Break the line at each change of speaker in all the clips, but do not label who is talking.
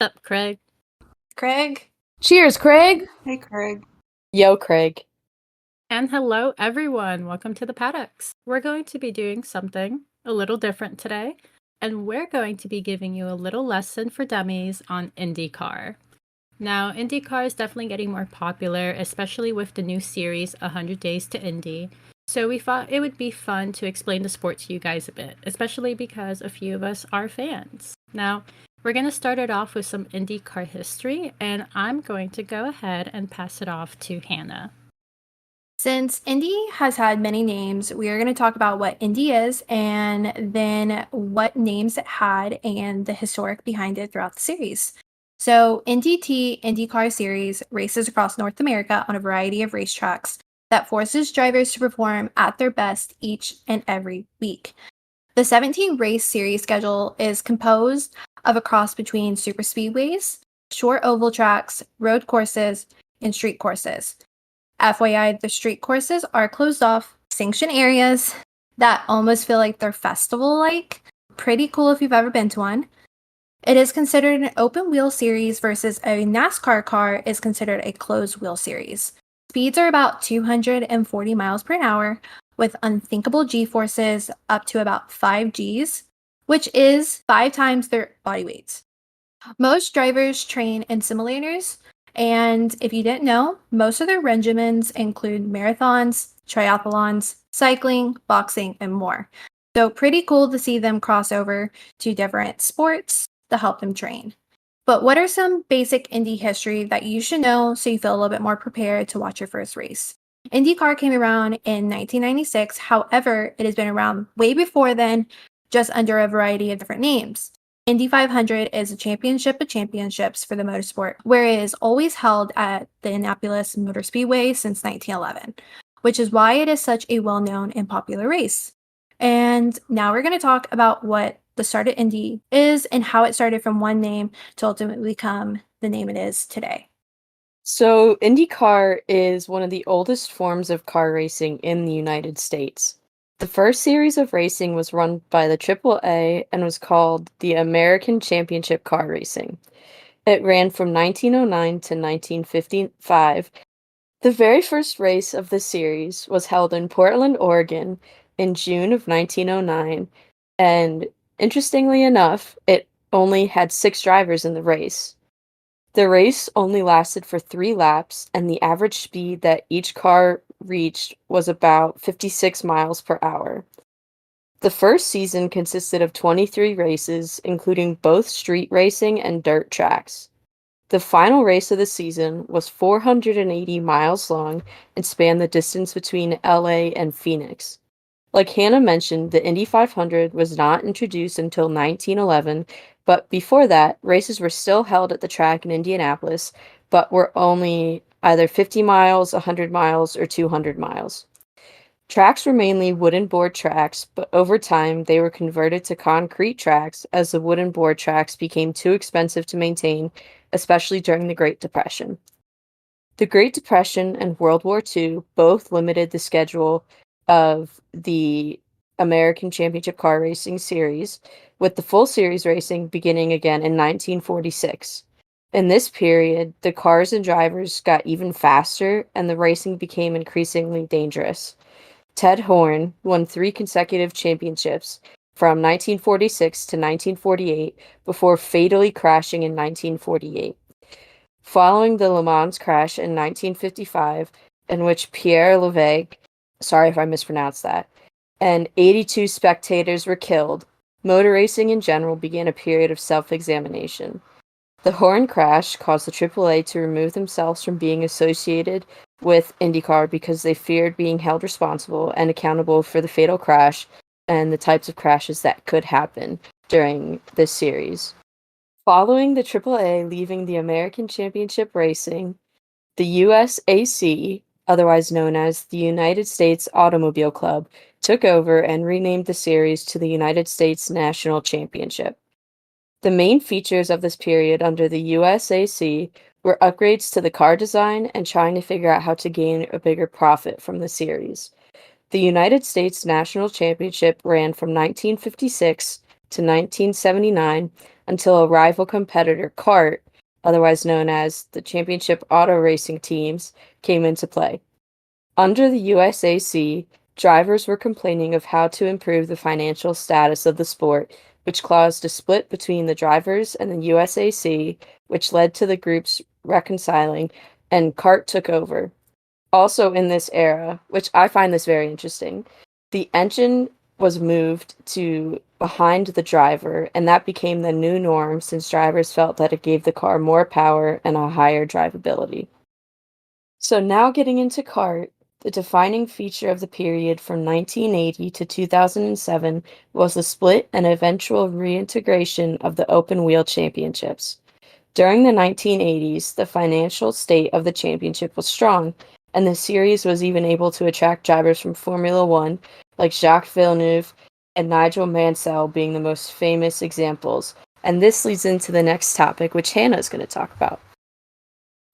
Up, Craig.
Craig.
Cheers, Craig.
Hey, Craig.
Yo, Craig.
And hello, everyone. Welcome to the Paddocks. We're going to be doing something a little different today, and we're going to be giving you a little lesson for dummies on IndyCar. Now, IndyCar is definitely getting more popular, especially with the new series, 100 Days to Indy. So we thought it would be fun to explain the sport to you guys a bit, especially because a few of us are fans. Now, we're going to start it off with some IndyCar history, and I'm going to go ahead and pass it off to Hanna.
Since Indy has had many names, we are going to talk about what Indy is and then what names it had and the historic behind it throughout the series. So, IndyCar series races across North America on a variety of racetracks that forces drivers to perform at their best each and every week. The 17 race series schedule is composed of a cross between super speedways, short oval tracks, road courses, and street courses. FYI, the street courses are closed off sanctioned areas that almost feel like they're festival-like. Pretty cool if you've ever been to one. It is considered an open wheel series versus a NASCAR car is considered a closed wheel series. Speeds are about 240 miles per hour with unthinkable G-forces up to about 5 Gs, which is 5 times their body weights. Most drivers train in simulators, and if you didn't know, most of their regimens include marathons, triathlons, cycling, boxing, and more. So pretty cool to see them cross over to different sports to help them train. But what are some basic Indy history that you should know so you feel a little bit more prepared to watch your first race? IndyCar came around in 1996. However, it has been around way before then, just under a variety of different names. Indy 500 is a championship of championships for the motorsport, where it is always held at the Indianapolis Motor Speedway since 1911, which is why it is such a well-known and popular race. And now we're going to talk about what the start of Indy is and how it started from one name to ultimately become the name it is today.
So, IndyCar is one of the oldest forms of car racing in the United States. The first series of racing was run by the AAA and was called the American Championship Car Racing. It ran from 1909 to 1955. The very first race of the series was held in Portland, Oregon in June of 1909, and interestingly enough, it only had 6 drivers in the race. The race only lasted for 3 laps, and the average speed that each car reached was about 56 miles per hour. The first season consisted of 23 races, including both street racing and dirt tracks. The final race of the season was 480 miles long and spanned the distance between LA and Phoenix. Like Hanna mentioned, the Indy 500 was not introduced until 1911, but before that, races were still held at the track in Indianapolis, but were only either 50 miles, 100 miles, or 200 miles. Tracks were mainly wooden board tracks, but over time they were converted to concrete tracks as the wooden board tracks became too expensive to maintain, especially during the Great Depression. The Great Depression and World War II both limited the schedule of the American Championship Car Racing Series, with the full series racing beginning again in 1946. In this period, the cars and drivers got even faster, and the racing became increasingly dangerous. Ted Horn won 3 consecutive championships from 1946 to 1948 before fatally crashing in 1948. Following the Le Mans crash in 1955, in which Pierre Levegh, sorry if I mispronounced that, and 82 spectators were killed, motor racing in general began a period of self-examination. The Horn crash caused the AAA to remove themselves from being associated with IndyCar because they feared being held responsible and accountable for the fatal crash and the types of crashes that could happen during this series. Following the AAA leaving the American Championship Racing, the USAC, otherwise known as the United States Automobile Club, took over and renamed the series to the United States National Championship. The main features of this period under the USAC were upgrades to the car design and trying to figure out how to gain a bigger profit from the series. The United States National Championship ran from 1956 to 1979 until a rival competitor, CART, otherwise known as the Championship Auto Racing Teams, came into play. Under the USAC, drivers were complaining of how to improve the financial status of the sport, which caused a split between the drivers and the USAC, which led to the groups reconciling, and CART took over. Also in this era, which I find this very interesting, the engine was moved to behind the driver, and that became the new norm since drivers felt that it gave the car more power and a higher drivability. So now getting into CART, the defining feature of the period from 1980 to 2007 was the split and eventual reintegration of the open wheel championships. During the 1980s, the financial state of the championship was strong, and the series was even able to attract drivers from Formula One, like Jacques Villeneuve and Nigel Mansell being the most famous examples. And this leads into the next topic, which Hannah is going to talk about.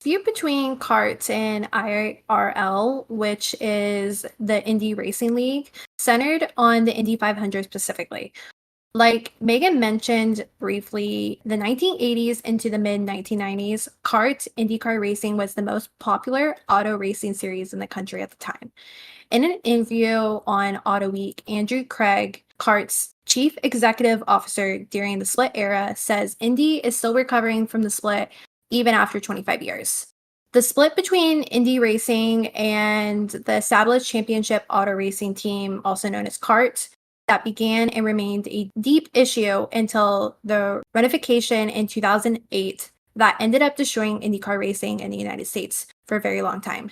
Dispute between CART and IRL, which is the Indy Racing League, centered on the Indy 500 specifically. Like Meghan mentioned briefly, the 1980s into the mid 1990s, CART IndyCar racing was the most popular auto racing series in the country at the time. In an interview on Auto Week, Andrew Craig, CART's chief executive officer during the split era, says Indy is still recovering from the split even after 25 years. The split between Indy Racing and the established championship auto racing team, also known as CART, that began and remained a deep issue until the ratification in 2008 that ended up destroying IndyCar racing in the United States for a very long time.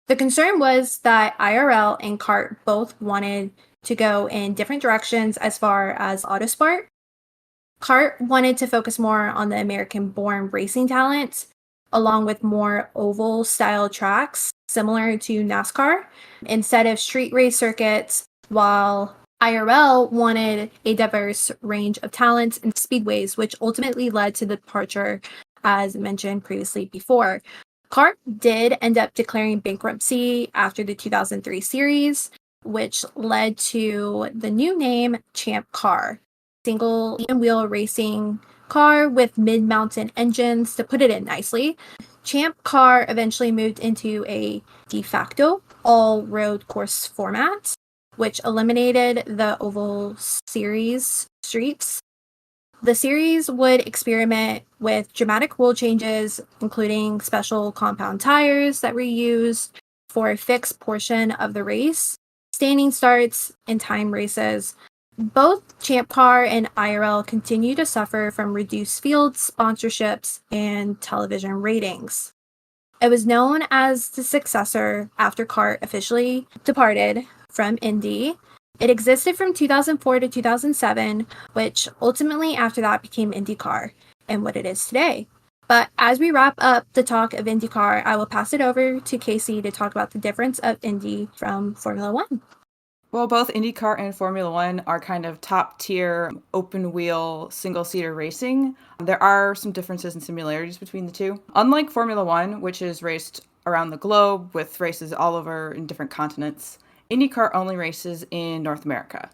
The concern was that IRL and CART both wanted to go in different directions as far as autosport. CART wanted to focus more on the American-born racing talent, along with more oval-style tracks, similar to NASCAR, instead of street race circuits, while IRL wanted a diverse range of talents and speedways, which ultimately led to the departure, as mentioned previously before. CART did end up declaring bankruptcy after the 2003 series, which led to the new name Champ Car, single wheel racing car with mid-mountain engines, to put it in nicely. Champ Car eventually moved into a de facto all-road course format, which eliminated the oval series streets. The series would experiment with dramatic rule changes, including special compound tires that were used for a fixed portion of the race, standing starts, and time races. Both Champ Car and IRL continue to suffer from reduced field sponsorships and television ratings. It was known as the successor after CART officially departed from Indy. It existed from 2004 to 2007, which ultimately after that became IndyCar and what it is today. But as we wrap up the talk of IndyCar, I will pass it over to Casey to talk about the difference of Indy from Formula One.
Well, both IndyCar and Formula One are kind of top-tier, open-wheel, single-seater racing. There are some differences and similarities between the two. Unlike Formula One, which is raced around the globe with races all over in different continents, IndyCar only races in North America.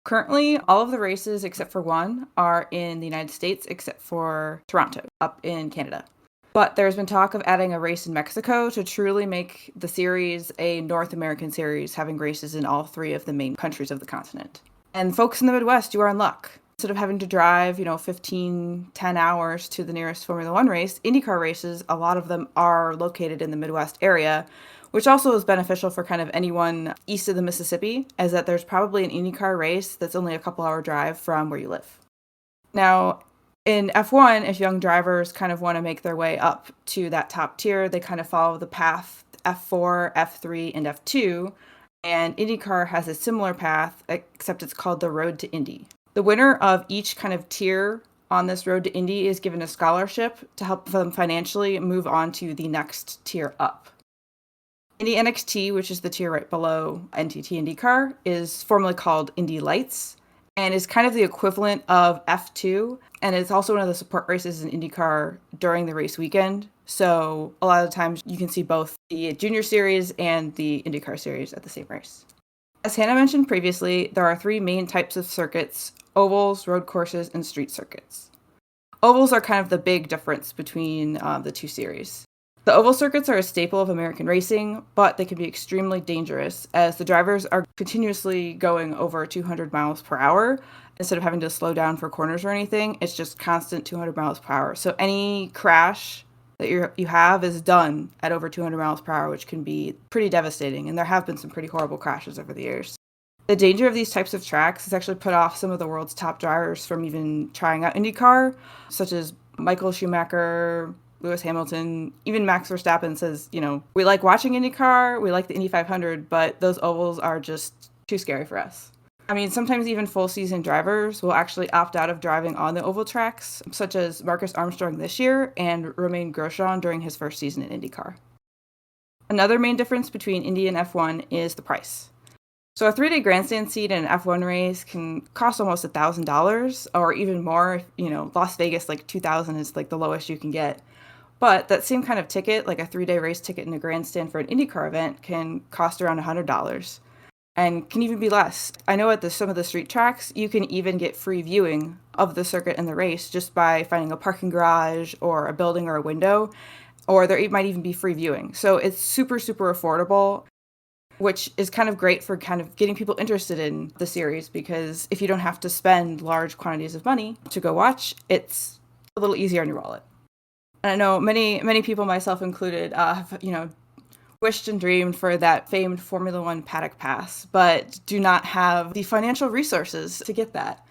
Currently, all of the races except for one are in the United States, except for Toronto, up in Canada. But there's been talk of adding a race in Mexico to truly make the series a North American series, having races in all three of the main countries of the continent. And folks in the Midwest, you are in luck. Instead of having to drive, 10 hours to the nearest Formula One race, IndyCar races, a lot of them are located in the Midwest area, which also is beneficial for kind of anyone east of the Mississippi, as that there's probably an IndyCar race that's only a couple hour drive from where you live. Now, in F1, if young drivers kind of want to make their way up to that top tier, they kind of follow the path F4, F3, and F2, and IndyCar has a similar path, except it's called the Road to Indy. The winner of each kind of tier on this Road to Indy is given a scholarship to help them financially move on to the next tier up. Indy NXT, which is the tier right below NTT IndyCar, is formerly called Indy Lights and is kind of the equivalent of F2, and it's also one of the support races in IndyCar during the race weekend. So a lot of times you can see both the Junior Series and the IndyCar Series at the same race. As Hannah mentioned previously, there are 3 main types of circuits: ovals, road courses, and street circuits. Ovals are kind of the big difference between the 2 series. The oval circuits are a staple of American racing, but they can be extremely dangerous as the drivers are continuously going over 200 miles per hour. Instead of having to slow down for corners or anything, it's just constant 200 miles per hour. So any crash that you have is done at over 200 miles per hour, which can be pretty devastating. And there have been some pretty horrible crashes over the years. The danger of these types of tracks has actually put off some of the world's top drivers from even trying out IndyCar, such as Michael Schumacher, Lewis Hamilton, even Max Verstappen says, we like watching IndyCar, we like the Indy 500, but those ovals are just too scary for us. I mean, sometimes even full season drivers will actually opt out of driving on the oval tracks, such as Marcus Armstrong this year and Romain Grosjean during his first season in IndyCar. Another main difference between Indy and F1 is the price. So a 3-day grandstand seat in an F1 race can cost almost $1,000 or even more. Las Vegas, like $2,000 is like the lowest you can get. But that same kind of ticket, like a 3-day race ticket in a grandstand for an IndyCar event, can cost around $100 and can even be less. I know at some of the street tracks, you can even get free viewing of the circuit and the race just by finding a parking garage or a building or a window, or there might even be free viewing. So it's super, super affordable, which is kind of great for kind of getting people interested in the series, because if you don't have to spend large quantities of money to go watch, it's a little easier on your wallet. And I know many people, myself included, have, wished and dreamed for that famed Formula One paddock pass, but do not have the financial resources to get that.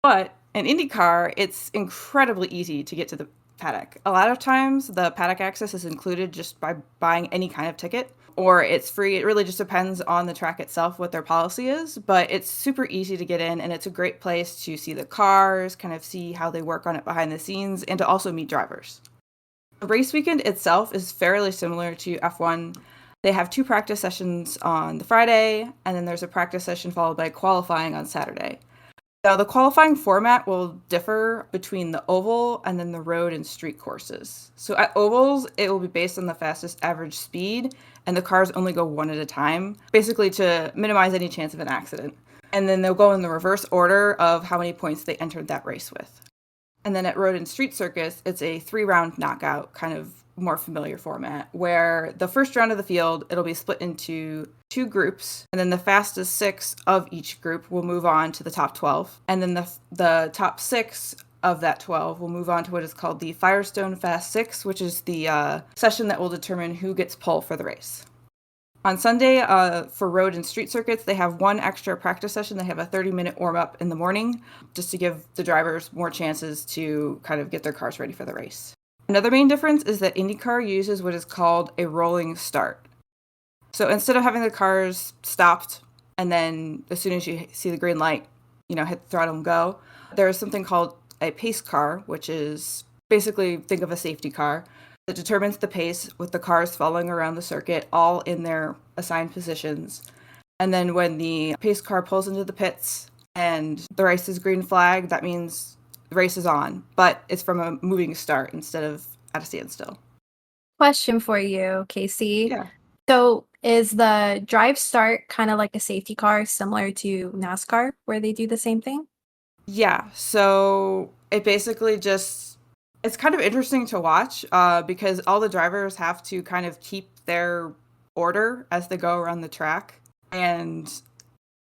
But in IndyCar, it's incredibly easy to get to the paddock. A lot of times, the paddock access is included just by buying any kind of ticket, or it's free. It really just depends on the track itself, what their policy is, but it's super easy to get in, and it's a great place to see the cars, kind of see how they work on it behind the scenes, and to also meet drivers. The race weekend itself is fairly similar to F1. They have 2 practice sessions on the Friday, and then there's a practice session followed by qualifying on Saturday. Now, the qualifying format will differ between the oval and then the road and street courses. So at ovals, it will be based on the fastest average speed, and the cars only go one at a time, basically to minimize any chance of an accident. And then they'll go in the reverse order of how many points they entered that race with. And then at road and street circuits, it's a 3-round knockout, kind of more familiar format, where the first round of the field, it'll be split into 2 groups, and then the fastest 6 of each group will move on to the top 12. And then the top 6 of that 12 will move on to what is called the Firestone Fast 6, which is the session that will determine who gets pole for the race. On Sunday, for road and street circuits, they have 1 extra practice session. They have a 30-minute warm-up in the morning just to give the drivers more chances to kind of get their cars ready for the race. Another main difference is that IndyCar uses what is called a rolling start. So instead of having the cars stopped and then as soon as you see the green light, hit the throttle and go, there is something called a pace car, which is basically, think of a safety car, that determines the pace with the cars following around the circuit, all in their assigned positions. And then when the pace car pulls into the pits and the race is green flag, that means the race is on, but it's from a moving start instead of at a standstill.
Question for you, Casey.
Yeah.
So is the drive start kind of like a safety car similar to NASCAR where they do the same thing?
Yeah, so it basically it's kind of interesting to watch because all the drivers have to kind of keep their order as they go around the track, and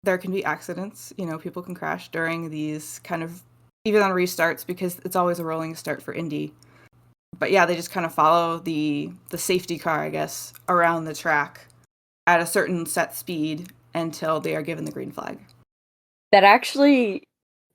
there can be accidents. People can crash during these kind of, even on restarts, because it's always a rolling start for Indy. But yeah, they just kind of follow the safety car, I guess, around the track at a certain set speed until they are given the green flag.
That actually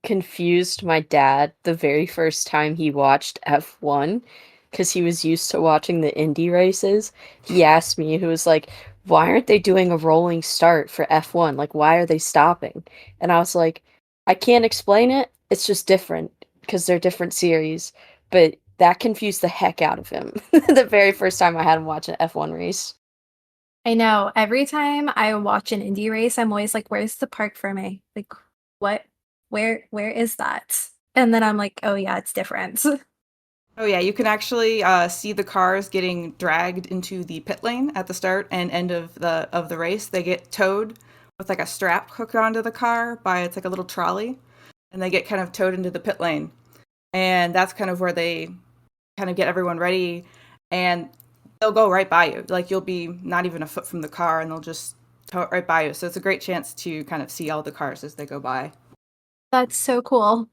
confused my dad the very first time he watched F1 because he was used to watching the Indy races. He asked me, he was like, why aren't they doing a rolling start for F1? Like, why are they stopping? And I was like, I can't explain it. It's just different because they're different series. But that confused the heck out of him the very first time I had him watch an F1 race.
I know. Every time I watch an Indy race, I'm always like, where's the park for me? Like, what? Where is that? And then I'm like, oh yeah, it's different.
Oh yeah, you can actually see the cars getting dragged into the pit lane at the start and end of the race. They get towed with like a strap hooked onto the car it's like a little trolley, and they get kind of towed into the pit lane. And that's kind of where they kind of get everyone ready, and they'll go right by you. Like, you'll be not even a foot from the car, and they'll just tow it right by you. So it's a great chance to kind of see all the cars as they go by.
That's so cool.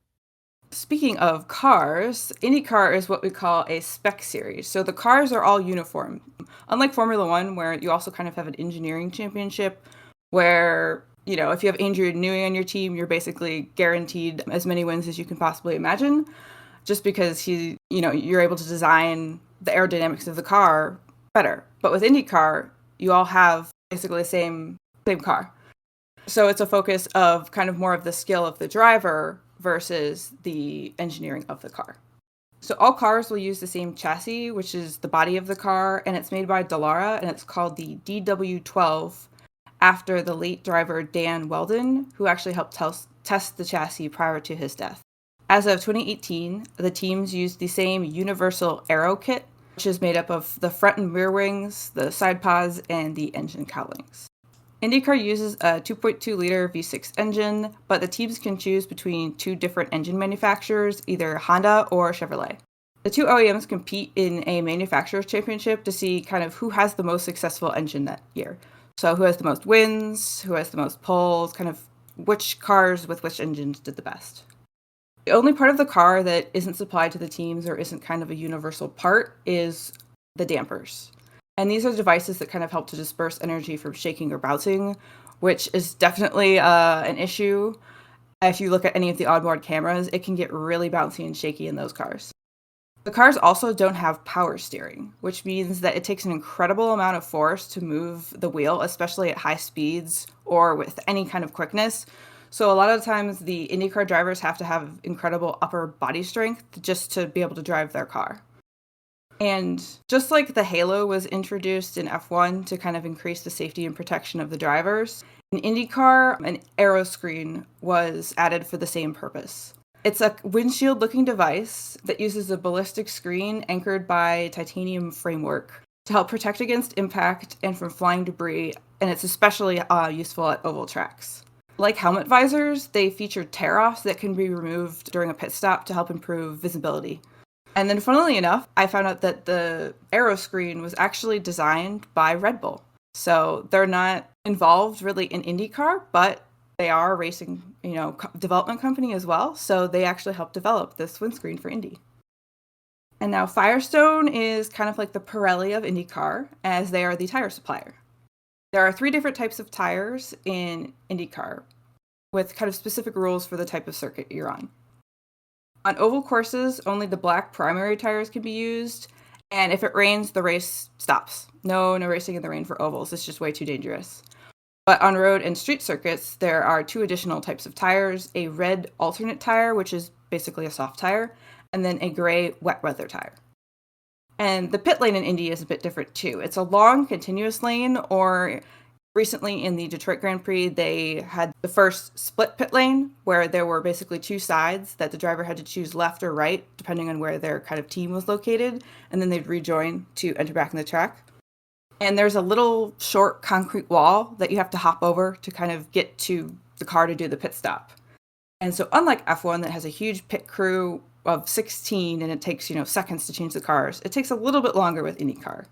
Speaking of cars, IndyCar is what we call a spec series. So the cars are all uniform. Unlike Formula One, where you also kind of have an engineering championship, where, if you have Adrian Newey on your team, you're basically guaranteed as many wins as you can possibly imagine, just because you're able to design the aerodynamics of the car better. But with IndyCar, you all have basically the same car. So it's a focus of kind of more of the skill of the driver versus the engineering of the car. So all cars will use the same chassis, which is the body of the car, and it's made by Dallara, and it's called the DW12, after the late driver Dan Weldon, who actually helped test the chassis prior to his death. As of 2018, the teams used the same universal aero kit, which is made up of the front and rear wings, the side pods, and the engine cowlings. IndyCar uses a 2.2-liter V6 engine, but the teams can choose between two different engine manufacturers, either Honda or Chevrolet. The two OEMs compete in a manufacturer's championship to see kind of who has the most successful engine that year. So who has the most wins, who has the most poles, kind of which cars with which engines did the best. The only part of the car that isn't supplied to the teams or isn't kind of a universal part is the dampers. And these are devices that kind of help to disperse energy from shaking or bouncing, which is definitely an issue. If you look at any of the onboard cameras, it can get really bouncy and shaky in those cars. The cars also don't have power steering, which means that it takes an incredible amount of force to move the wheel, especially at high speeds or with any kind of quickness. So a lot of times the IndyCar drivers have to have incredible upper body strength just to be able to drive their car. And just like the halo was introduced in F1 to kind of increase the safety and protection of the drivers, in IndyCar, an aero screen was added for the same purpose. It's a windshield-looking device that uses a ballistic screen anchored by titanium framework to help protect against impact and from flying debris, and it's especially useful at oval tracks. Like helmet visors, they feature tear-offs that can be removed during a pit stop to help improve visibility. And then, funnily enough, I found out that the aero screen was actually designed by Red Bull. So they're not involved really in IndyCar, but they are a racing, development company as well. So they actually helped develop this windscreen for Indy. And now Firestone is kind of like the Pirelli of IndyCar, as they are the tire supplier. There are 3 different types of tires in IndyCar, with kind of specific rules for the type of circuit you're on. On oval courses, only the black primary tires can be used, and if it rains, the race stops. No racing in the rain for ovals. It's just way too dangerous. But on road and street circuits, there are 2 additional types of tires, a red alternate tire, which is basically a soft tire, and then a gray wet weather tire. And the pit lane in Indy is a bit different too. It's a long, continuous lane, or recently in the Detroit Grand Prix, they had the first split pit lane, where there were basically 2 sides that the driver had to choose left or right, depending on where their kind of team was located, and then they'd rejoin to enter back in the track. And there's a little short concrete wall that you have to hop over to kind of get to the car to do the pit stop. And so unlike F1 that has a huge pit crew of 16 and it takes, seconds to change the cars, it takes a little bit longer with IndyCar.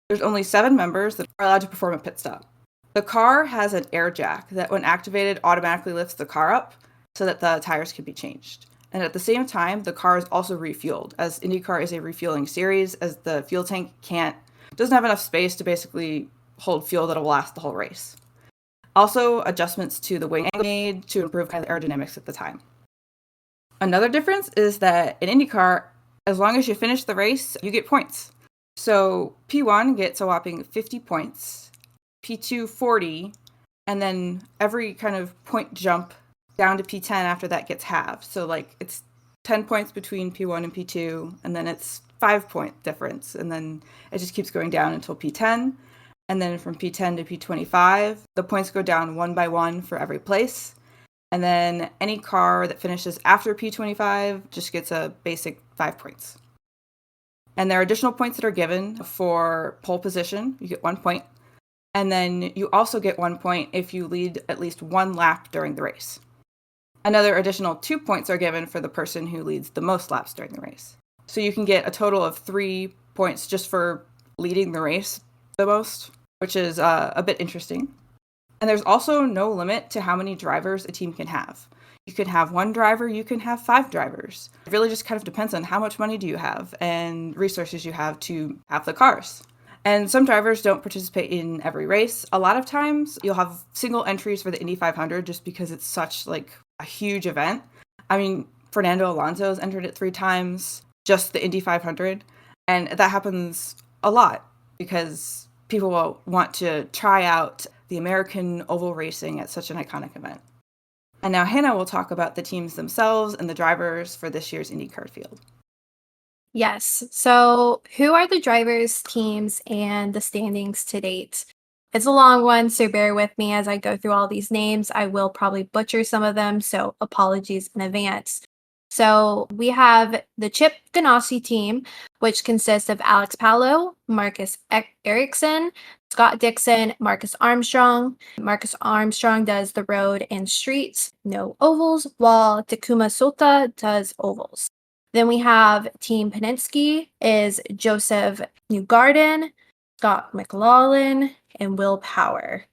There's only 7 members that are allowed to perform a pit stop. The car has an air jack that when activated automatically lifts the car up so that the tires can be changed. And at the same time, the car is also refueled, as IndyCar is a refueling series, as the fuel tank doesn't have enough space to basically hold fuel that'll last the whole race. Also, adjustments to the wing angle made to improve kind of the aerodynamics at the time. Another difference is that in IndyCar, as long as you finish the race, you get points. So P1 gets a whopping 50 points, P2 40, and then every kind of point jump down to P10 after that gets halved. So it's 10 points between P1 and P2, and then it's 5-point difference, and then it just keeps going down until P10. And then from P10 to P25, the points go down 1 by 1 for every place. And then any car that finishes after P25 just gets a basic 5 points. And there are additional points that are given for pole position. You get 1 point. And then you also get 1 point if you lead at least one lap during the race. Another additional 2 points are given for the person who leads the most laps during the race. So you can get a total of 3 points just for leading the race the most, which is a bit interesting. And there's also no limit to how many drivers a team can have. You can have 1 driver, you can have 5 drivers. It really just kind of depends on how much money do you have and resources you have to have the cars. And some drivers don't participate in every race. A lot of times you'll have single entries for the Indy 500 just because it's such like a huge event. I mean, Fernando Alonso's entered it 3 times, just the Indy 500. And that happens a lot because people will want to try out the American oval racing at such an iconic event. And now Hanna will talk about the teams themselves and the drivers for this year's IndyCar field.
Yes. So, who are the drivers, teams, and the standings to date? It's a long one, so bear with me as I go through all these names. I will probably butcher some of them, so apologies in advance. So, we have the Chip Ganassi team, which consists of Alex Palou, Marcus Ericsson, Scott Dixon, Marcus Armstrong. Marcus Armstrong does the road and streets, no ovals, while Takuma Sota does ovals. Then we have Team Penske is Joseph Newgarden, Scott McLaughlin, and Will Power.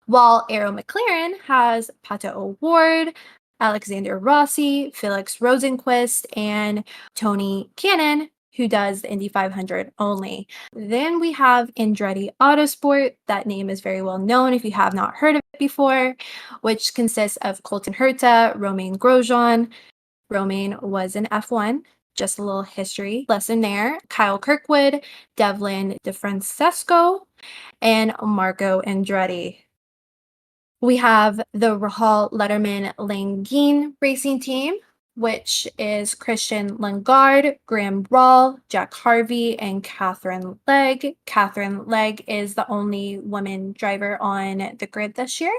While Arrow McLaren has Pato O'Ward, Alexander Rossi, Felix Rosenquist, and Tony Cannon, who does the Indy 500 only. Then we have Andretti Autosport. That name is very well known if you have not heard of it before, which consists of Colton Herta, Romain Grosjean. Romain was in F1. Just a little history lesson there. Kyle Kirkwood, Devlin DeFrancesco, and Marco Andretti. We have the Rahal Letterman Langine racing team, which is Christian Lundgaard, Graham Rahl, Jack Harvey, and Catherine Legg. Catherine Legg is the only woman driver on the grid this year.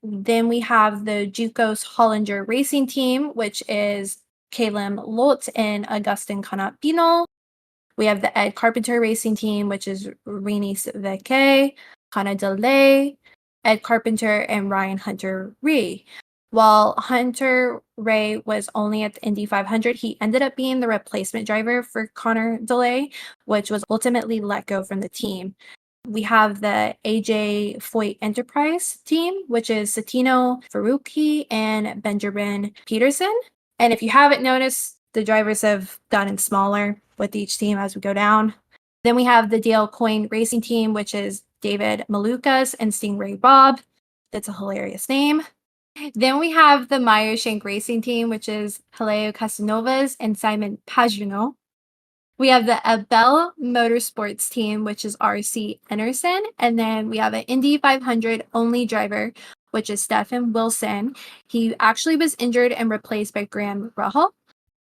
Then we have the Jukos Hollinger racing team, which is Caleb Lotz and Augustin Canapino. We have the Ed Carpenter racing team, which is Renis Veke, Hannah DeLay, Ed Carpenter, and Ryan Hunter-Reay. While Hunter-Reay was only at the Indy 500, he ended up being the replacement driver for Connor DeLay, which was ultimately let go from the team. We have the AJ Foyt Enterprise team, which is Satino Ferrucchi and Benjamin Peterson. And if you haven't noticed, the drivers have gotten smaller with each team as we go down. Then we have the Dale Coyne Racing Team, which is David Malukas and Stingray Bob. That's a hilarious name. Then we have the Meyer Shank Racing Team, which is Helio Casanovas and Simon Pagino. We have the Abel Motorsports team, which is RC Enerson. And then we have an Indy 500 only driver, which is Stefan Wilson. He actually was injured and replaced by Graham Rahal.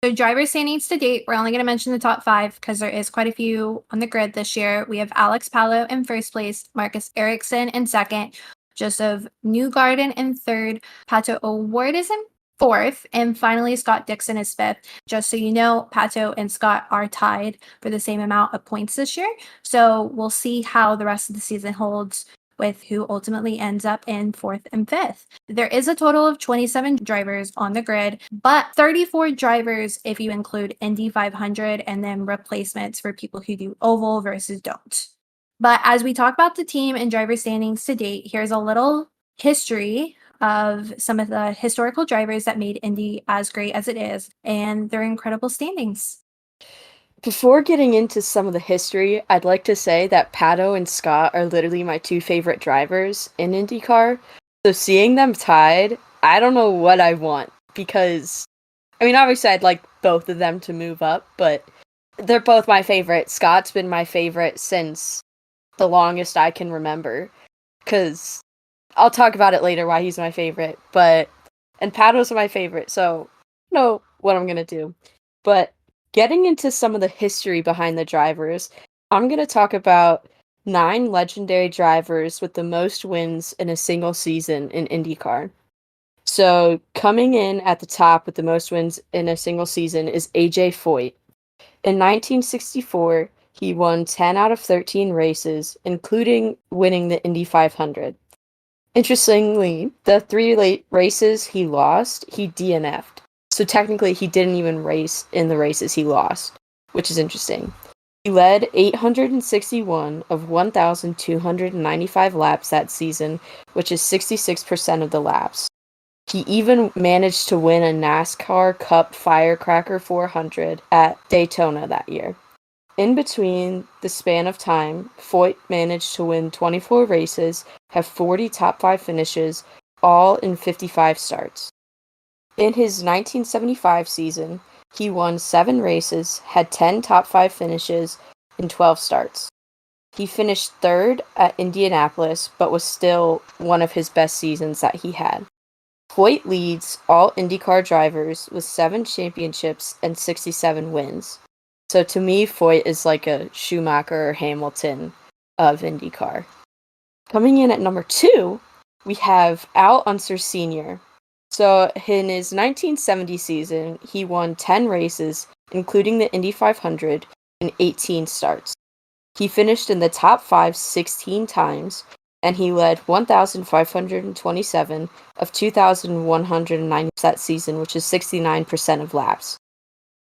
So driver standings to date, we're only going to mention the top 5 because there is quite a few on the grid this year. We have Alex Palou in first place, Marcus Ericsson in second, Joseph Newgarden in third, Pato O'Ward is in fourth, and finally Scott Dixon is fifth. Just so you know, Pato and Scott are tied for the same amount of points this year. So we'll see how the rest of the season holds with who ultimately ends up in fourth and fifth. There is a total of 27 drivers on the grid, but 34 drivers if you include Indy 500 and then replacements for people who do oval versus don't. But as we talk about the team and driver standings to date, here's a little history of some of the historical drivers that made Indy as great as it is and their incredible standings.
Before getting into some of the history, I'd like to say that Pato and Scott are literally my 2 favorite drivers in IndyCar. So seeing them tied, I don't know what I want because, I mean, obviously I'd like both of them to move up, but they're both my favorite. Scott's been my favorite since the longest I can remember because I'll talk about it later why he's my favorite, and Pato's my favorite, so I know what I'm going to do. But getting into some of the history behind the drivers, I'm going to talk about 9 legendary drivers with the most wins in a single season in IndyCar. So coming in at the top with the most wins in a single season is AJ Foyt. In 1964, He won 10 out of 13 races, including winning the Indy 500. Interestingly, the 3 late races he lost, he DNF'd. So technically, he didn't even race in the races he lost, which is interesting. He led 861 of 1,295 laps that season, which is 66% of the laps. He even managed to win a NASCAR Cup Firecracker 400 at Daytona that year. In between the span of time, Foyt managed to win 24 races, have 40 top 5 finishes, all in 55 starts. In his 1975 season, he won 7 races, had 10 top 5 finishes, in 12 starts. He finished 3rd at Indianapolis, but was still one of his best seasons that he had. Foyt leads all IndyCar drivers with 7 championships and 67 wins. So to me, Foyt is like a Schumacher or Hamilton of IndyCar. Coming in at number 2, we have Al Unser Sr. So in his 1970 season, he won 10 races, including the Indy 500, in 18 starts. He finished in the top 5 16 times, and he led 1,527 of 2,190 that season, which is 69% of laps.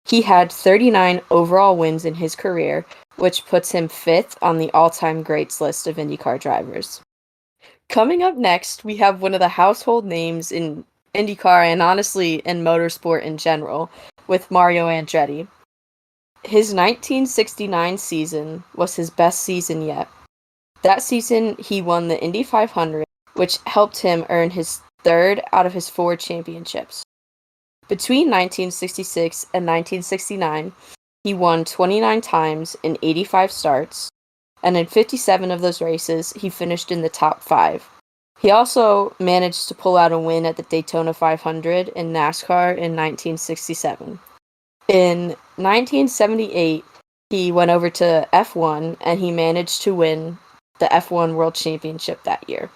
He had 39 overall wins in his career, which puts him 5th on the all-time greats list of IndyCar drivers. Coming up next, we have one of the household names in IndyCar and honestly in motorsport in general, with Mario Andretti. His 1969 season was his best season yet. That season, he won the Indy 500, which helped him earn his 3rd out of his 4 championships. Between 1966 and 1969, he won 29 times in 85 starts, and in 57 of those races, he finished in the top 5. He also managed to pull out a win at the Daytona 500 in NASCAR in 1967. In 1978, he went over to F1, and he managed to win the F1 World Championship that year.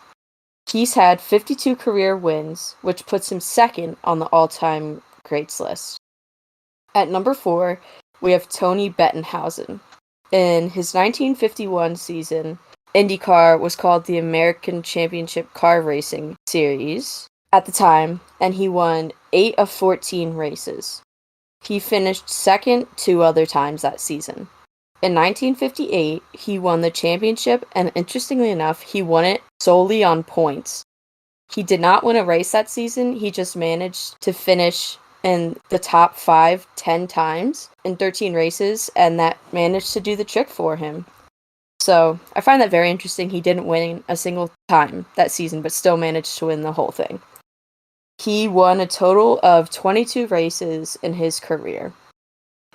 He's had 52 career wins, which puts him 2nd on the all-time greats list. At number 4, we have Tony Bettenhausen. In his 1951 season, IndyCar was called the American Championship Car Racing Series at the time, and he won 8 of 14 races. He finished 2nd 2 other times that season. In 1958, he won the championship, and interestingly enough, he won it solely on points. He did not win a race that season, he just managed to finish in the top 5 10 times in 13 races, and that managed to do the trick for him. So, I find that very interesting. He didn't win a single time that season, but still managed to win the whole thing. He won a total of 22 races in his career.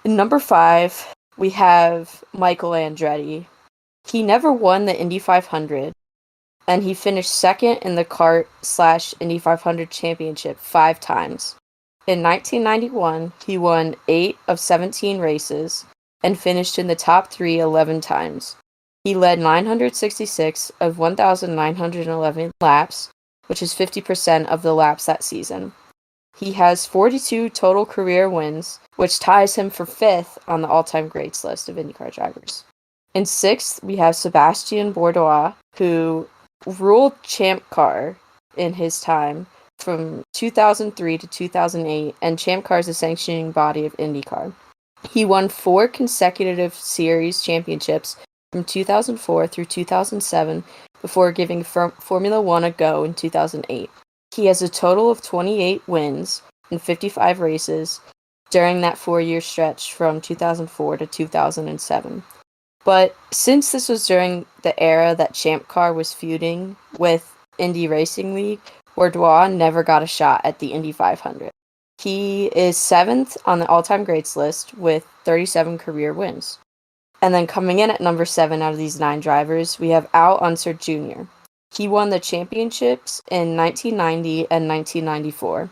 In number 5, we have Michael Andretti. He never won the Indy 500, and he finished 2nd in the kart/Indy 500 championship 5 times. In 1991, he won 8 of 17 races and finished in the top 3 11 times. He led 966 of 1,911 laps, which is 50% of the laps that season. He has 42 total career wins, which ties him for 5th on the all-time greats list of IndyCar drivers. In 6th, we have Sébastien Bourdois, who ruled Champ Car in his time from 2003 to 2008, and Champ Car is the sanctioning body of IndyCar. He won 4 consecutive series championships from 2004 through 2007 before giving Formula One a go in 2008. He has a total of 28 wins in 55 races during that 4-year stretch from 2004 to 2007. But since this was during the era that Champ Car was feuding with Indy Racing League, Bourdois never got a shot at the Indy 500. He is 7th on the all-time greats list with 37 career wins. And then coming in at number 7 out of these 9 drivers, we have Al Unser Jr. He won the championships in 1990 and 1994.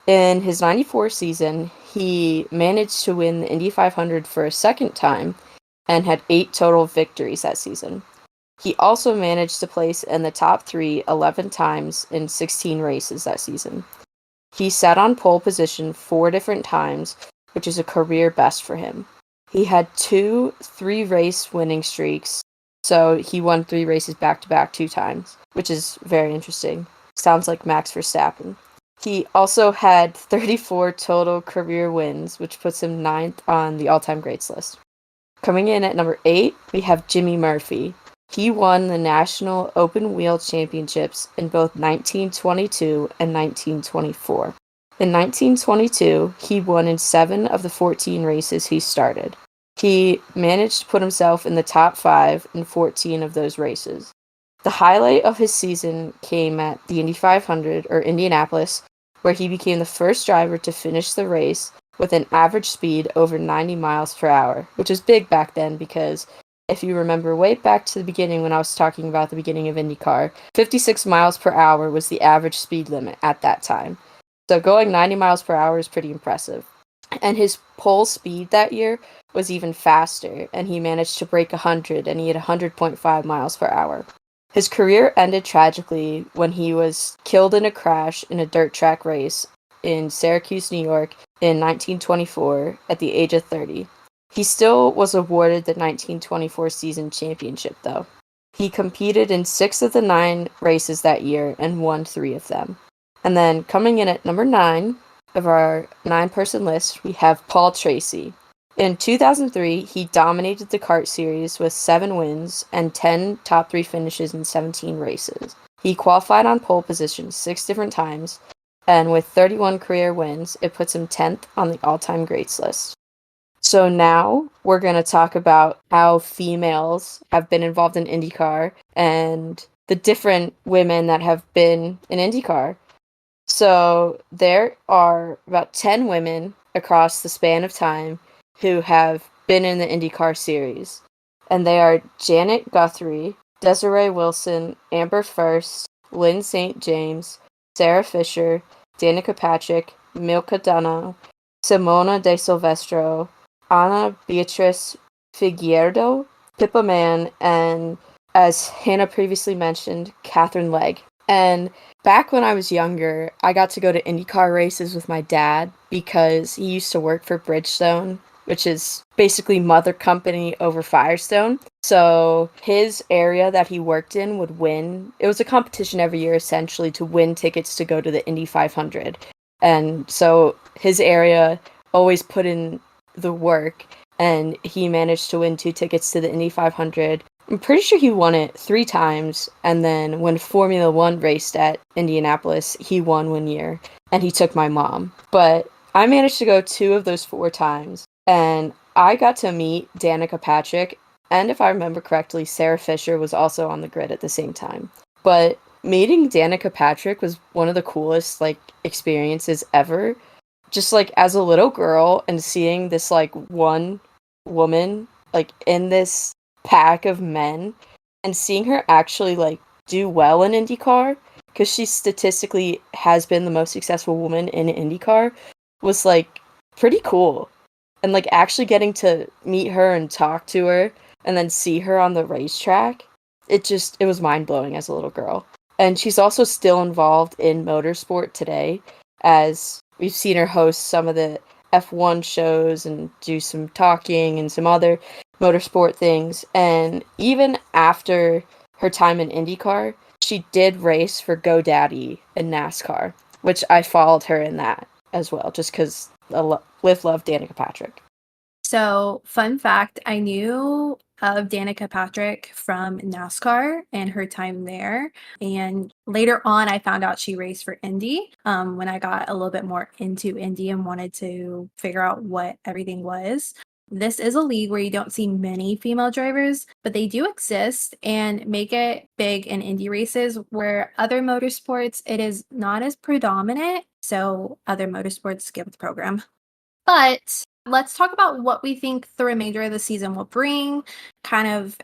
In his 94 season, he managed to win the Indy 500 for a 2nd time and had 8 total victories that season. He also managed to place in the top 3 11 times in 16 races that season. He sat on pole position 4 different times, which is a career best for him. He had 3 race winning streaks. So he won 3 races back to back 2 times, which is very interesting. Sounds like Max Verstappen. He also had 34 total career wins, which puts him 9th on the all-time greats list. Coming in at number 8, we have Jimmy Murphy. He won the National Open Wheel Championships in both 1922 and 1924. In 1922, he won in 7 of the 14 races he started. He managed to put himself in the top 5 in 14 of those races. The highlight of his season came at the Indy 500, or Indianapolis, where he became the first driver to finish the race with an average speed over 90 miles per hour, which is big back then because if you remember way back to the beginning when I was talking about the beginning of IndyCar, 56 miles per hour was the average speed limit at that time. So going 90 miles per hour is pretty impressive. And his pole speed that year was even faster, and he managed to break 100, and he had 100.5 miles per hour. His career ended tragically when he was killed in a crash in a dirt track race in Syracuse, New York in 1924 at the age of 30. He still was awarded the 1924 season championship, though. He competed in 6 of the 9 races that year and won 3 of them. And then coming in at number 9 of our 9-person list, we have Paul Tracy. In 2003, he dominated the kart series with 7 wins and 10 top 3 finishes in 17 races. He qualified on pole position 6 different times, and with 31 career wins, it puts him 10th on the all-time greats list. So now we're going to talk about how females have been involved in IndyCar and the different women that have been in IndyCar. So there are about 10 women across the span of time who have been in the IndyCar series. And they are Janet Guthrie, Desiree Wilson, Amber First, Lynn St. James, Sarah Fisher, Danica Patrick, Milka Dunno, Simona De Silvestro, Ana Beatriz Figueiredo, Pippa Mann, and as Hanna previously mentioned, Catherine Legg. And back when I was younger, I got to go to IndyCar races with my dad because he used to work for Bridgestone, which is basically mother company over Firestone. So his area that he worked in would win. It was a competition every year, essentially, to win tickets to go to the Indy 500. And so his area always put in the work, and he managed to win 2 tickets to the Indy 500. I'm pretty sure he won it 3 times, and then when Formula One raced at Indianapolis, he won 1 year, and he took my mom. But I managed to go 2 of those 4 times, and I got to meet Danica Patrick, and if I remember correctly, Sarah Fisher was also on the grid at the same time. But meeting Danica Patrick was one of the coolest, experiences ever. Just, as a little girl and seeing this, one woman, in this pack of men and seeing her actually do well in IndyCar because she statistically has been the most successful woman in IndyCar was pretty cool. And actually getting to meet her and talk to her and then see her on the racetrack, it was mind-blowing as a little girl. And she's also still involved in motorsport today, as we've seen her host some of the F1 shows and do some talking and some other motorsport things. And even after her time in IndyCar, she did race for GoDaddy in NASCAR, which I followed her in that as well, just because with love Danica Patrick.
So, fun fact, I knew of Danica Patrick from NASCAR and her time there. And later on, I found out she raced for Indy when I got a little bit more into Indy and wanted to figure out what everything was. This is a league where you don't see many female drivers, but they do exist and make it big in Indy races, where other motorsports, it is not as predominant. So, other motorsports skip the program. But let's talk about what we think the remainder of the season will bring, kind of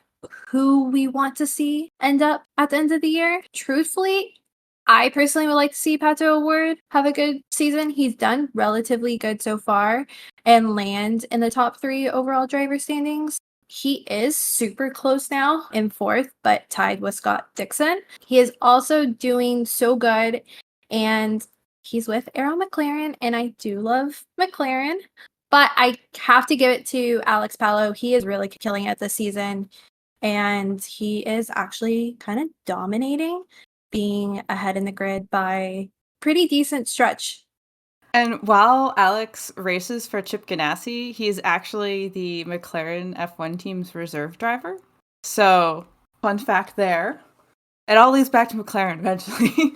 who we want to see end up at the end of the year. Truthfully, I personally would like to see Pato O'Ward have a good season. He's done relatively good so far and land in the top 3 overall driver standings. He is super close now in 4th, but tied with Scott Dixon. He is also doing so good, and he's with Arrow McLaren, and I do love McLaren. But I have to give it to Alex Palou. He is really killing it this season. And he is actually kind of dominating, being ahead in the grid by pretty decent stretch.
And while Alex races for Chip Ganassi, he is actually the McLaren F1 team's reserve driver. So, fun fact there. It all leads back to McLaren eventually.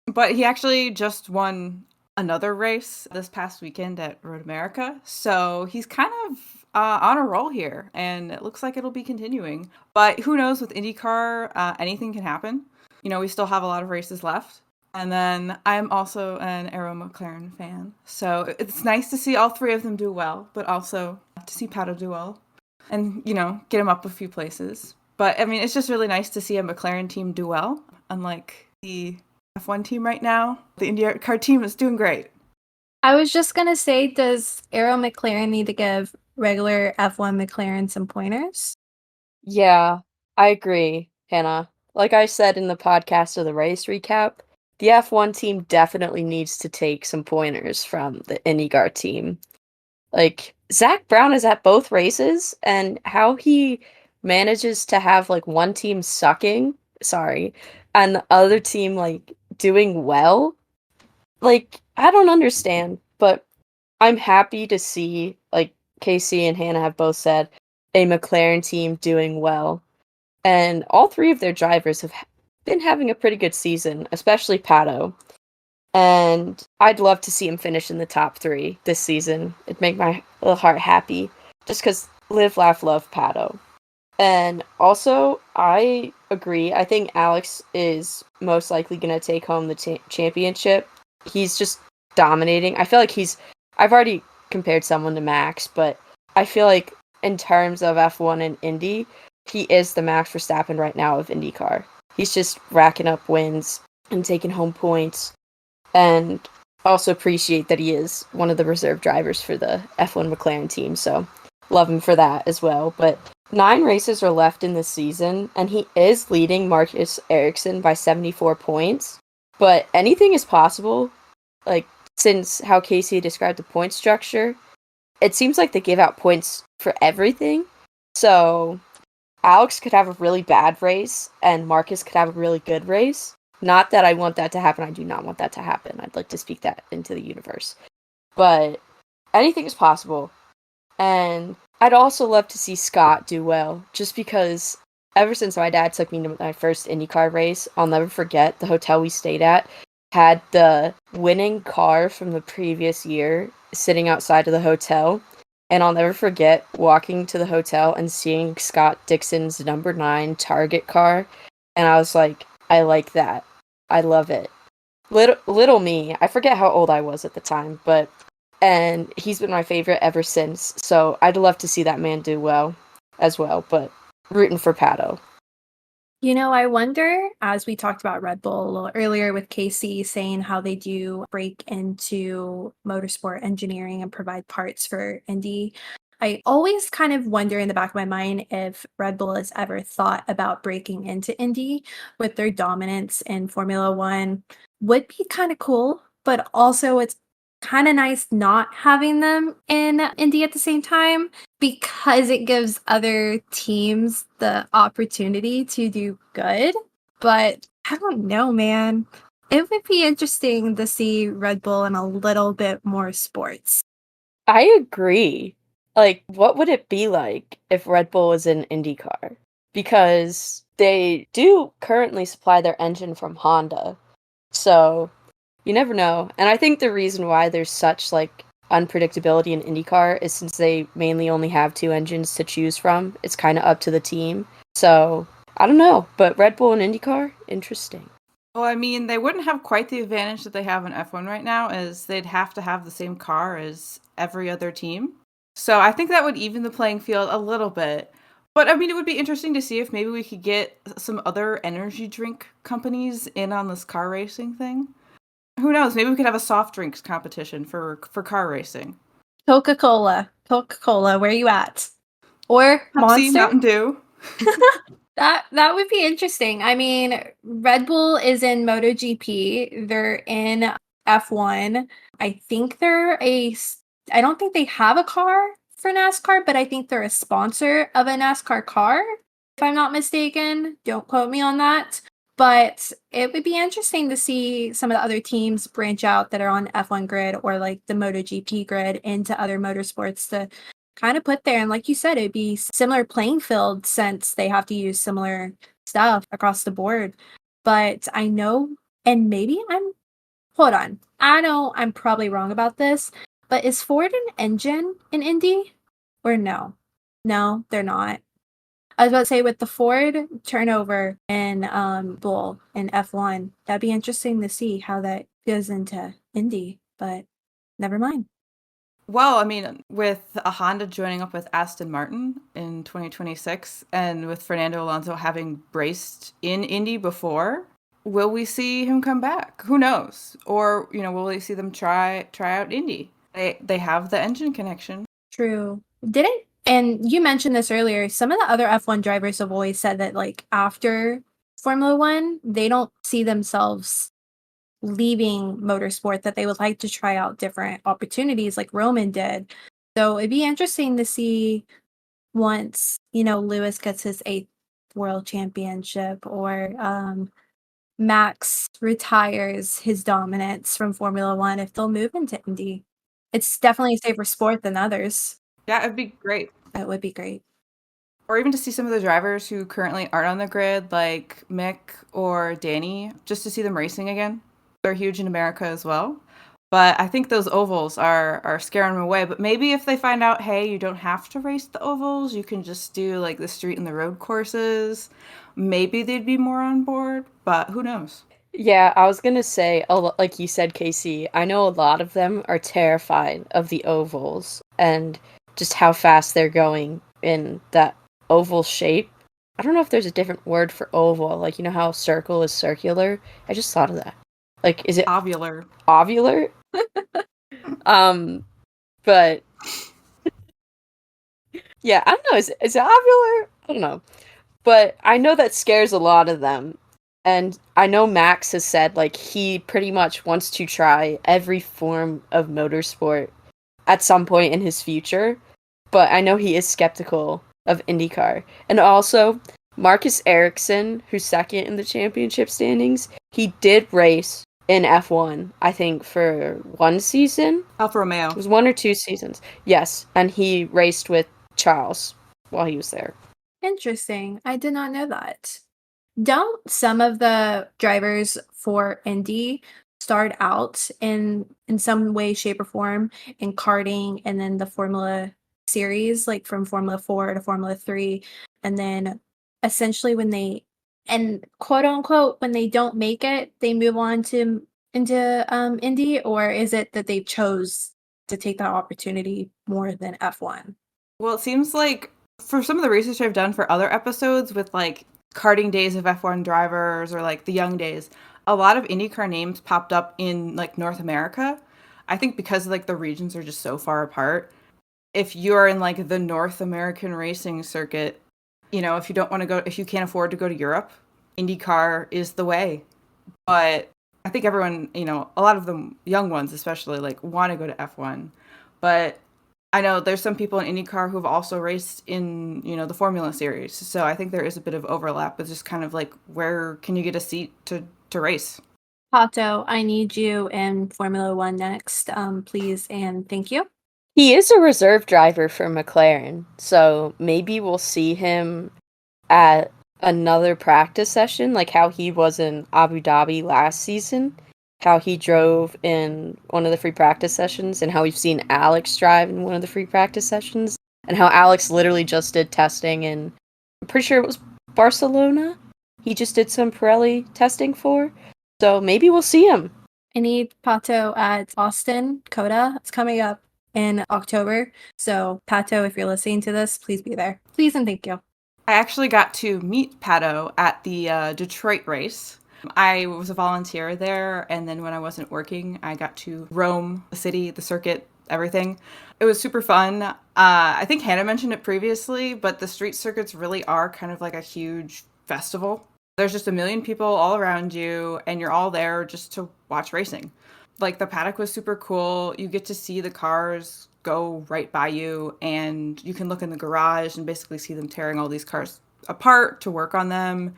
But he actually just won another race this past weekend at Road America. So he's kind of on a roll here, and it looks like it'll be continuing. But who knows, with IndyCar, anything can happen. You know, we still have a lot of races left. And then I'm also an Aero McLaren fan. So it's nice to see all three of them do well, but also to see Pato do well and, you know, get him up a few places. But I mean, it's just really nice to see a McLaren team do well, unlike the F1 team right now. The IndyCar team is doing great.
I was just going to say, does Aero McLaren need to give regular F1 McLaren some pointers?
Yeah, I agree, Hannah. Like I said in the podcast of the race recap, the F1 team definitely needs to take some pointers from the IndyCar team. Like, Zach Brown is at both races, and how he manages to have, like, one team sucking, sorry, and the other team, like, doing well, like, I don't understand, but I'm happy to see, like, Casey and Hannah have both said, a McLaren team doing well. And all three of their drivers have been having a pretty good season, especially Pato. And I'd love to see him finish in the top 3 this season. It'd make my little heart happy, just because live, laugh, love Pato. And also, I agree. I think Alex is most likely going to take home the championship. He's just dominating. I feel like I've already compared someone to Max, but I feel like in terms of F1 and Indy, he is the Max Verstappen right now of IndyCar. He's just racking up wins and taking home points. And also appreciate that he is one of the reserve drivers for the F1 McLaren team, so love him for that as well. But 9 races are left in this season, and he is leading Marcus Ericsson by 74 points. But anything is possible, like, since how Casey described the point structure, it seems like they give out points for everything. So Alex could have a really bad race, and Marcus could have a really good race. Not that I want that to happen. I do not want that to happen. I'd like to speak that into the universe. But anything is possible. And I'd also love to see Scott do well, just because ever since my dad took me to my first IndyCar race, I'll never forget the hotel we stayed at had the winning car from the previous year sitting outside of the hotel. And I'll never forget walking to the hotel and seeing Scott Dixon's number 9 Target car. And I was like, I like that. I love it. Little me, I forget how old I was at the time, and he's been my favorite ever since, so I'd love to see that man do well as well, but rooting for Pato.
You know, I wonder, as we talked about Red Bull a little earlier with Casey saying how they do break into motorsport engineering and provide parts for Indy, I always kind of wonder in the back of my mind if Red Bull has ever thought about breaking into Indy with their dominance in Formula One. Would be kind of cool, but also it's kind of nice not having them in Indy at the same time because it gives other teams the opportunity to do good. But I don't know, man. It would be interesting to see Red Bull in a little bit more sports.
I agree. Like, what would it be like if Red Bull was in IndyCar? Because they do currently supply their engine from Honda. So, you never know. And I think the reason why there's such, like, unpredictability in IndyCar is since they mainly only have 2 engines to choose from. It's kind of up to the team. So, I don't know. But Red Bull and IndyCar, interesting.
Well, I mean, they wouldn't have quite the advantage that they have in F1 right now, as they'd have to have the same car as every other team. So I think that would even the playing field a little bit. But I mean, it would be interesting to see if maybe we could get some other energy drink companies in on this car racing thing. Who knows? Maybe we could have a soft drinks competition for car racing.
Coca-Cola, where you at? Or
Pepsi,
Monster?
Mountain Dew.
That would be interesting. I mean, Red Bull is in MotoGP. They're in F1. I think they're I don't think they have a car for NASCAR, but I think they're a sponsor of a NASCAR car, if I'm not mistaken. Don't quote me on that. But it would be interesting to see some of the other teams branch out that are on F1 grid or like the MotoGP grid into other motorsports to kind of put there. And like you said, it'd be similar playing field since they have to use similar stuff across the board. But I know, and maybe hold on. I know I'm probably wrong about this, but is Ford an engine in Indy or no? No, they're not. I was about to say with the Ford turnover in Bull in F1, that'd be interesting to see how that goes into Indy, but never mind.
Well, I mean, with a Honda joining up with Aston Martin in 2026 and with Fernando Alonso having raced in Indy before, will we see him come back? Who knows? Or, will we see them try out Indy? They have the engine connection.
True. Didn't and you mentioned this earlier, some of the other F1 drivers have always said that like after Formula 1, they don't see themselves leaving motorsport, that they would like to try out different opportunities like Roman did. So it'd be interesting to see once, Lewis gets his 8th world championship or Max retires his dominance from Formula 1 if they'll move into Indy. It's definitely a safer sport than others.
Yeah, it'd be great.
That would be great.
Or even to see some of the drivers who currently aren't on the grid, like Mick or Danny, just to see them racing again. They're huge in America as well. But I think those ovals are scaring them away. But maybe if they find out, hey, you don't have to race the ovals, you can just do like the street and the road courses, maybe they'd be more on board. But who knows?
Yeah, I was gonna say, like you said, Casey, I know a lot of them are terrified of the ovals and just how fast they're going in that oval shape. I don't know if there's a different word for oval, like how a circle is circular. I just thought of that. Like, is it
Ovular.
ovular? But yeah, I don't know. Is it ovular? I don't know. But I know that scares a lot of them. And I know Max has said like he pretty much wants to try every form of motorsport at some point in his future. But I know he is skeptical of IndyCar. And also, Marcus Ericsson, who's second in the championship standings, he did race in F1, I think, for one season.
Alfa Romeo.
It was 1 or 2 seasons. Yes, and he raced with Charles while he was there.
Interesting. I did not know that. Don't some of the drivers for Indy start out in some way, shape, or form in karting and then the Formula series, like from Formula 4 to Formula 3, and then essentially when they and quote unquote when they don't make it, they move on to into Indy, or is it that they chose to take that opportunity more than F1?
Well, it seems like for some of the research I've done for other episodes with like karting days of F1 drivers or like the young days, a lot of IndyCar names popped up in like North America. I think because like the regions are just so far apart. If you're in like the North American racing circuit, if you don't want to go, if you can't afford to go to Europe, IndyCar is the way. But I think everyone, a lot of them young ones especially like want to go to F1. But I know there's some people in IndyCar who've also raced in, the Formula Series. So I think there is a bit of overlap. It's just kind of like, where can you get a seat to race?
Pato, I need you in Formula 1 next, please and thank you.
He is a reserve driver for McLaren, so maybe we'll see him at another practice session, like how he was in Abu Dhabi last season, how he drove in one of the free practice sessions, and how we've seen Alex drive in one of the free practice sessions, and how Alex literally just did testing in, I'm pretty sure it was Barcelona. He just did some Pirelli testing for, so maybe we'll see him.
I need Pato at Austin, Coda. It's coming up in October. So, Pato, if you're listening to this, please be there. Please and thank you.
I actually got to meet Pato at the Detroit race. I was a volunteer there, and then when I wasn't working, I got to roam the city, the circuit, everything. It was super fun. I think Hanna mentioned it previously, but the street circuits really are kind of like a huge festival. There's just a million people all around you, and you're all there just to watch racing. Like, the paddock was super cool. You get to see the cars go right by you, and you can look in the garage and basically see them tearing all these cars apart to work on them.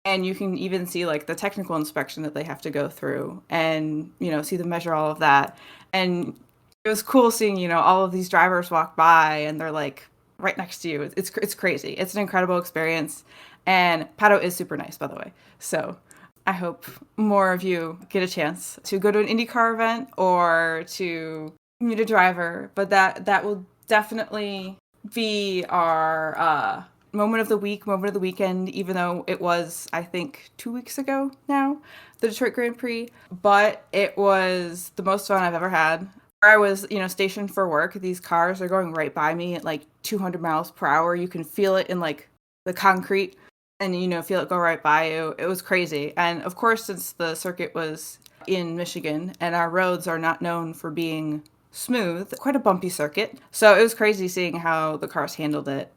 And you can even see like the technical inspection that they have to go through, and, you know, see them measure all of that. And it was cool seeing, you know, all of these drivers walk by and they're like right next to you. It's crazy. It's an incredible experience. And Pato is super nice, by the way. So I hope more of you get a chance to go to an IndyCar event or to meet a driver. But that will definitely be our moment of the week, moment of the weekend, even though it was, I think, 2 weeks ago now, the Detroit Grand Prix. But it was the most fun I've ever had. Where I was, you know, stationed for work, these cars are going right by me at like 200 miles per hour. You can feel it in like the concrete and, you know, feel it go right by you. It was crazy. And of course, since the circuit was in Michigan and our roads are not known for being smooth, quite a bumpy circuit. So it was crazy seeing how the cars handled it.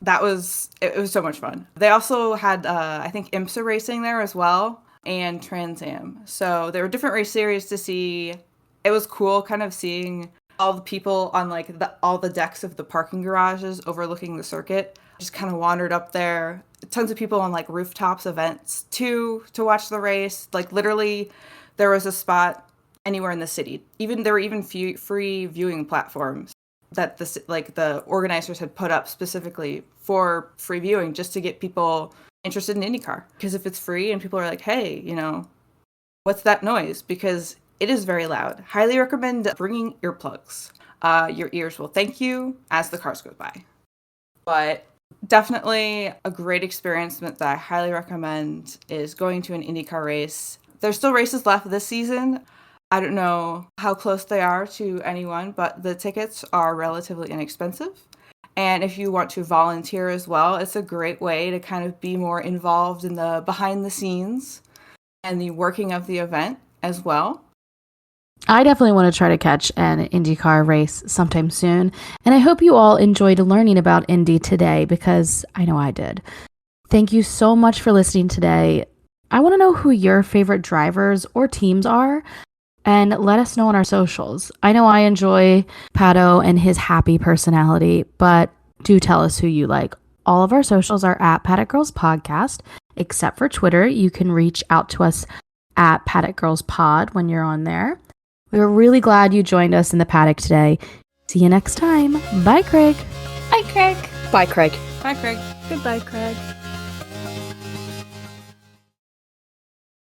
It was so much fun. They also had, I think, IMSA racing there as well, and Trans Am. So there were different race series to see. It was cool kind of seeing all the people on like all the decks of the parking garages overlooking the circuit. Just kind of wandered up there. Tons of people on like rooftops events too to watch the race. Like literally there was a spot anywhere in the city. There were even free viewing platforms that the organizers had put up specifically for free viewing, just to get people interested in IndyCar. Because if it's free and people are like, hey, you know, what's that noise? Because it is very loud. Highly recommend bringing earplugs. Your ears will thank you as the cars go by. But definitely a great experience that I highly recommend is going to an IndyCar race. There's still races left this season. I don't know how close they are to anyone, but the tickets are relatively inexpensive. And if you want to volunteer as well, it's a great way to kind of be more involved in the behind the scenes and the working of the event as well.
I definitely want to try to catch an IndyCar race sometime soon, and I hope you all enjoyed learning about Indy today, because I know I did. Thank you so much for listening today. I want to know who your favorite drivers or teams are, and let us know on our socials. I know I enjoy Pato and his happy personality, but do tell us who you like. All of our socials are at Paddock Girls Podcast, except for Twitter. You can reach out to us at Paddock Girls Pod when you're on there. We were really glad you joined us in the paddock today. See you next time. Bye, Craig.
Bye, Craig.
Bye, Craig.
Bye, Craig.
Goodbye, Craig.